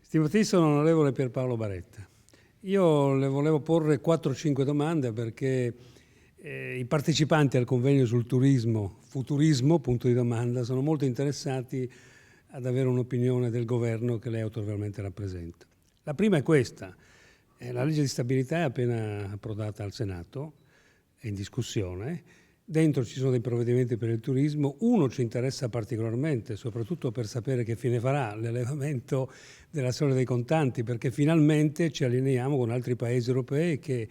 Stimatissimo onorevole Pierpaolo Baretta, io le volevo porre 4-5 domande perché i partecipanti al convegno sul turismo, futurismo, punto di domanda, sono molto interessati ad avere un'opinione del governo che lei autorevolmente rappresenta. La prima è questa: la legge di stabilità è appena approdata al Senato, è in discussione. Dentro ci sono dei provvedimenti per il turismo. Uno ci interessa particolarmente, soprattutto per sapere che fine farà l'elevamento della soglia dei contanti, perché finalmente ci allineiamo con altri paesi europei che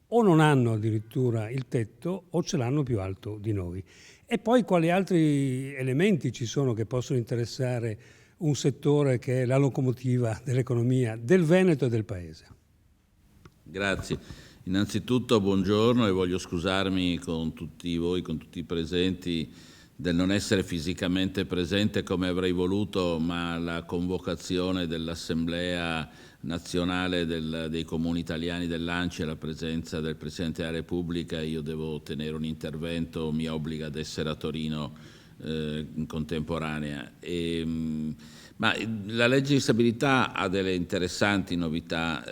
o non hanno addirittura il tetto o ce l'hanno più alto di noi. E poi quali altri elementi ci sono che possono interessare un settore che è la locomotiva dell'economia del Veneto e del Paese? Grazie. Innanzitutto buongiorno e voglio scusarmi con tutti voi, con tutti i presenti, del non essere fisicamente presente come avrei voluto, ma la convocazione dell'Assemblea nazionale dei comuni italiani dell'ANCI e la presenza del Presidente della Repubblica, io devo tenere un intervento, mi obbliga ad essere a Torino in contemporanea. Ma la legge di stabilità ha delle interessanti novità.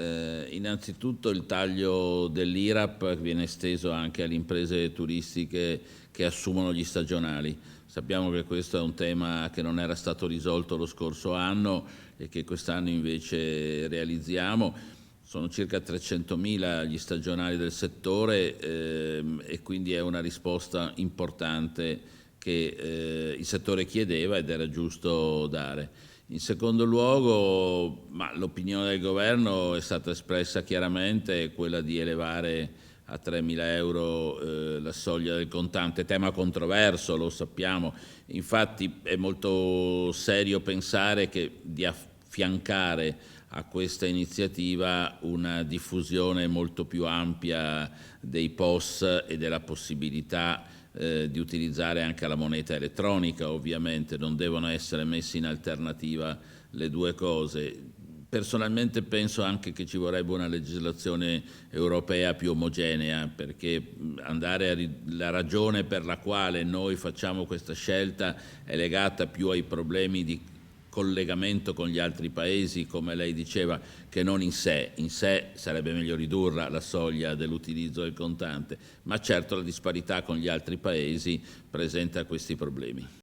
Innanzitutto il taglio dell'IRAP viene esteso anche alle imprese turistiche che assumono gli stagionali. Sappiamo che questo è un tema che non era stato risolto lo scorso anno e che quest'anno invece realizziamo. Sono circa 300.000 gli stagionali del settore e quindi è una risposta importante che il settore chiedeva ed era giusto dare. In secondo luogo, l'opinione del governo è stata espressa chiaramente, quella di elevare a 3.000 euro la soglia del contante, tema controverso, lo sappiamo. Infatti è molto serio pensare di affiancare a questa iniziativa una diffusione molto più ampia dei POS e della possibilità di utilizzare anche la moneta elettronica. Ovviamente non devono essere messi in alternativa le due cose. Personalmente penso anche che ci vorrebbe una legislazione europea più omogenea, perché la ragione per la quale noi facciamo questa scelta è legata più ai problemi di collegamento con gli altri paesi, come lei diceva, che non in sé. In sé sarebbe meglio ridurla la soglia dell'utilizzo del contante, ma certo la disparità con gli altri paesi presenta questi problemi.